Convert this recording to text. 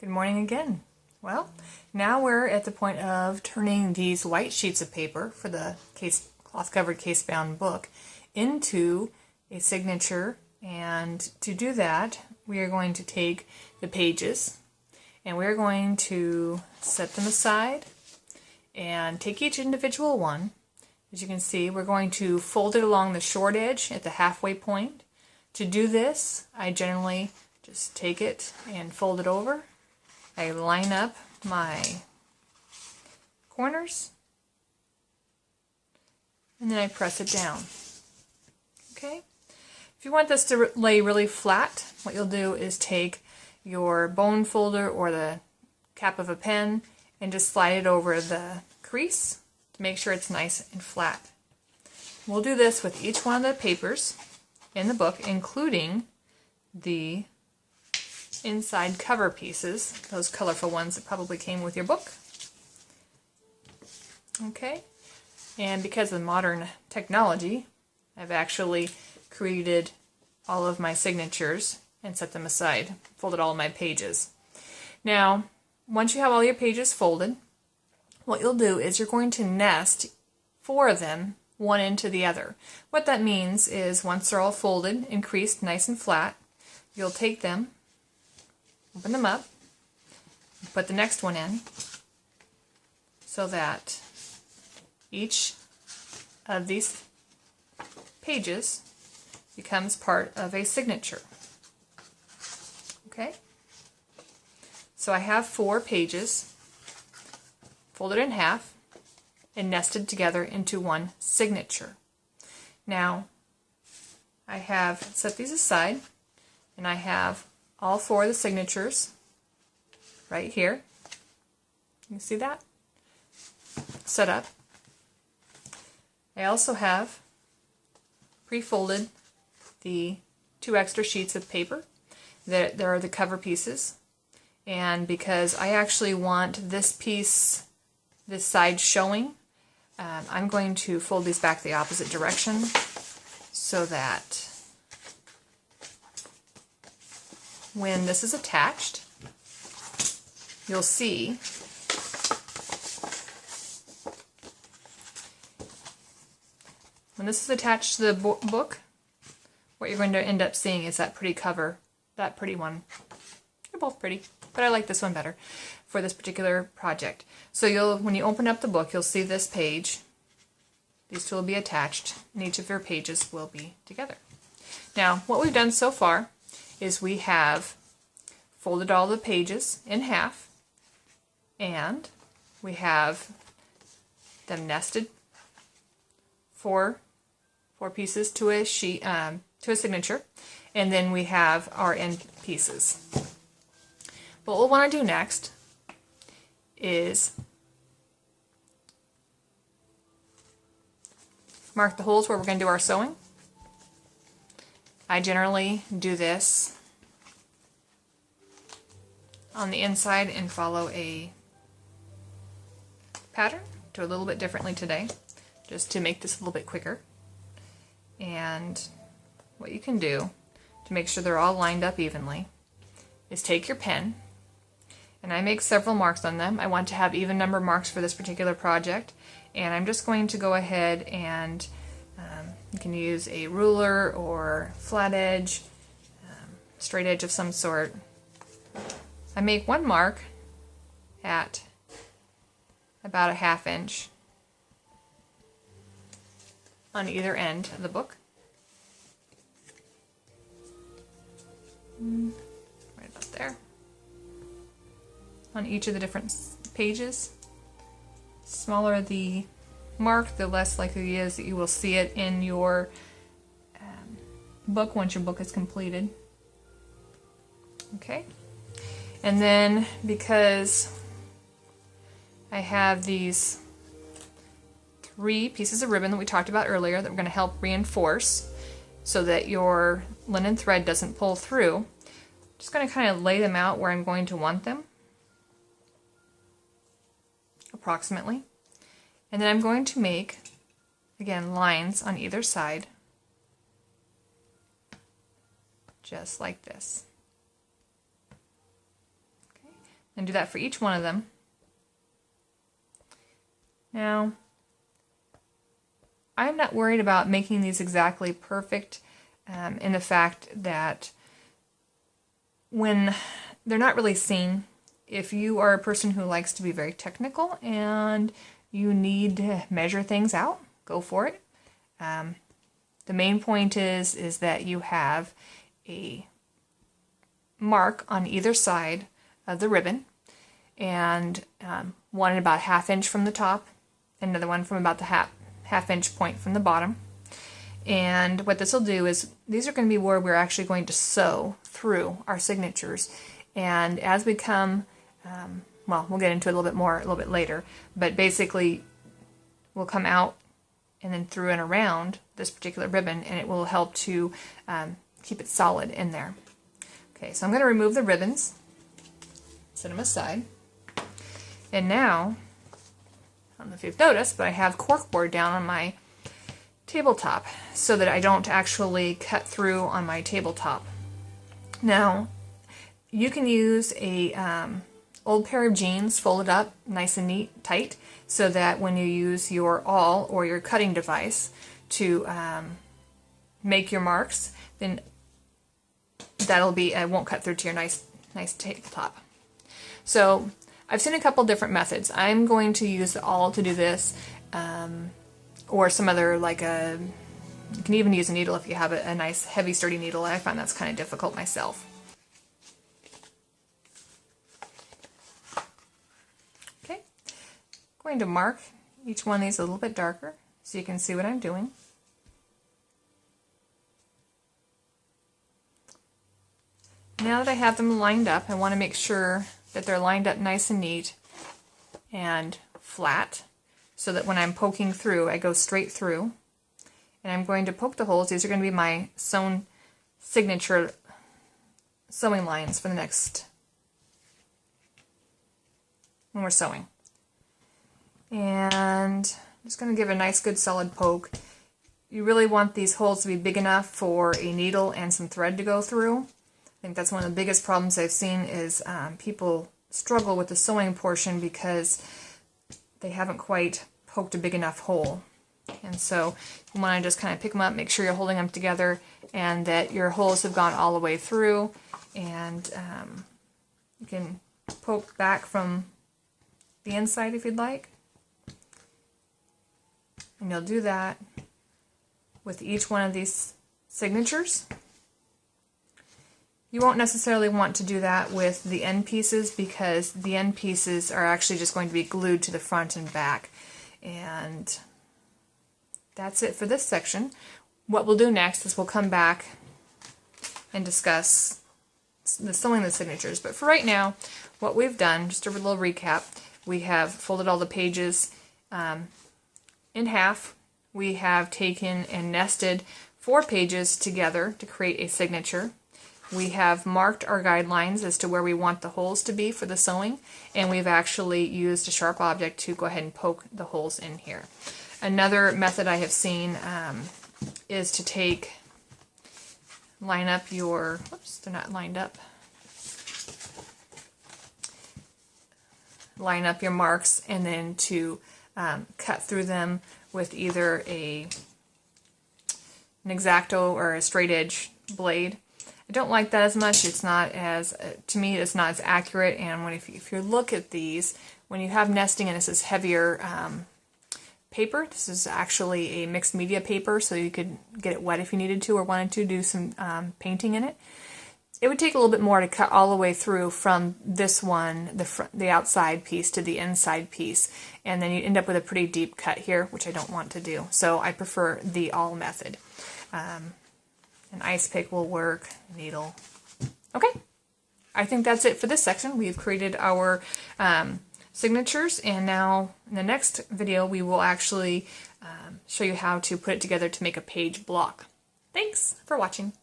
Good morning again. Well, now we're at the point of turning these white sheets of paper for the cloth-covered case-bound book into a signature, and to do that we are going to take the pages and we're going to set them aside and take each individual one. As you can see, we're going to fold it along the short edge at the halfway point. To do this, I generally just take it and fold it over. I line up my corners and then I press it down. Okay? If you want this to lay really flat, what you'll do is take your bone folder or the cap of a pen and just slide it over the crease to make sure it's nice and flat. We'll do this with each one of the papers in the book, including the inside cover pieces, those colorful ones that probably came with your book. Okay, and because of modern technology, I've actually created all of my signatures and set them aside, folded all of my pages. Now, once you have all your pages folded, what you'll do is you're going to nest 4 of them one into the other. What that means is once they're all folded and creased nice and flat, you'll take them, open them up, put the next one in so that each of these pages becomes part of a signature. Okay? So I have 4 pages folded in half and nested together into one signature. Now, I have set these aside and I have all 4 of the signatures right here. You can see that? Set up. I also have pre-folded the 2 extra sheets of paper. There are the cover pieces. And because I actually want this piece, this side showing, I'm going to fold these back the opposite direction so that when this is attached, you'll see when this is attached to the book, what you're going to end up seeing is that pretty cover, that pretty one. They're both pretty, but I like this one better for this particular project. So when you open up the book, you'll see this page. These 2 will be attached, and each of your pages will be together. Now, what we've done so far is we have folded all the pages in half, and we have them nested 4 pieces to a sheet, to a signature, and then we have our end pieces. What we'll want to do next is mark the holes where we're going to do our sewing. I generally do this on the inside and follow a pattern. Do a little bit differently today, just to make this a little bit quicker. And what you can do to make sure they're all lined up evenly is take your pen, and I make several marks on them. I want to have even number marks for this particular project, and I'm just going to go ahead and you can use a ruler or flat edge, straight edge of some sort. I make one mark at about a 1/2 inch on either end of the book. Right about there. On each of the different pages. Smaller the mark, the less likely it is that you will see it in your book once your book is completed. Okay? And then, because I have these 3 pieces of ribbon that we talked about earlier that we're going to help reinforce so that your linen thread doesn't pull through, I'm just going to kind of lay them out where I'm going to want them, approximately. And then I'm going to make, again, lines on either side, just like this. Okay. And do that for each one of them. Now, I'm not worried about making these exactly perfect in the fact that when they're not really seen, if you are a person who likes to be very technical and you need to measure things out, go for it. The main point is that you have a mark on either side of the ribbon, and one about 1/2 inch from the top, another one from about the half inch point from the bottom. And what this will do is these are going to be where we're actually going to sew through our signatures. And as we come, well, we'll get into it a little bit later, but basically we'll come out and then through and around this particular ribbon, and it will help to keep it solid in there. Okay, so I'm going to remove the ribbons, set them aside, and now, I don't know if you've noticed, but I have corkboard down on my tabletop so that I don't actually cut through on my tabletop. Now, you can use a old pair of jeans folded up nice and neat, tight, so that when you use your awl or your cutting device to make your marks, then that'll be, it won't cut through to your nice tabletop. So I've seen a couple different methods. I'm going to use the awl to do this, or some other, like you can even use a needle if you have a nice heavy sturdy needle. I find that's kind of difficult myself. Okay, I'm going to mark each one of these a little bit darker so you can see what I'm doing. Now that I have them lined up, I want to make sure that they're lined up nice and neat and flat, so that when I'm poking through, I go straight through. And I'm going to poke the holes. These are going to be my sewn signature sewing lines for the next, when we're sewing. And I'm just going to give a nice good solid poke. You really want these holes to be big enough for a needle and some thread to go through. I think that's one of the biggest problems I've seen is people struggle with the sewing portion because they haven't quite poked a big enough hole. And so you want to just kind of pick them up, make sure you're holding them together and that your holes have gone all the way through, and you can poke back from the inside if you'd like. And you'll do that with each one of these signatures. You won't necessarily want to do that with the end pieces because the end pieces are actually just going to be glued to the front and back. And that's it for this section. What we'll do next is we'll come back and discuss the sewing the signatures. But for right now, what we've done, just a little recap, we have folded all the pages in half. We have taken and nested 4 pages together to create a signature. We have marked our guidelines as to where we want the holes to be for the sewing, and we've actually used a sharp object to go ahead and poke the holes in here. Another method I have seen is to line up your, whoops, they're not lined up. Line up your marks and then to cut through them with either an X-Acto or a straight edge blade. I don't like that as much. It's not as, to me, it's not as accurate. And if you look at these, when you have nesting and this is heavier paper, this is actually a mixed media paper, so you could get it wet if you needed to or wanted to do some painting in it. It would take a little bit more to cut all the way through from this one, the outside piece, to the inside piece, and then you end up with a pretty deep cut here, which I don't want to do. So I prefer the awl method. An ice pick will work, needle. Okay, I think that's it for this section. We've created our signatures, and now in the next video we will actually show you how to put it together to make a page block. Thanks for watching.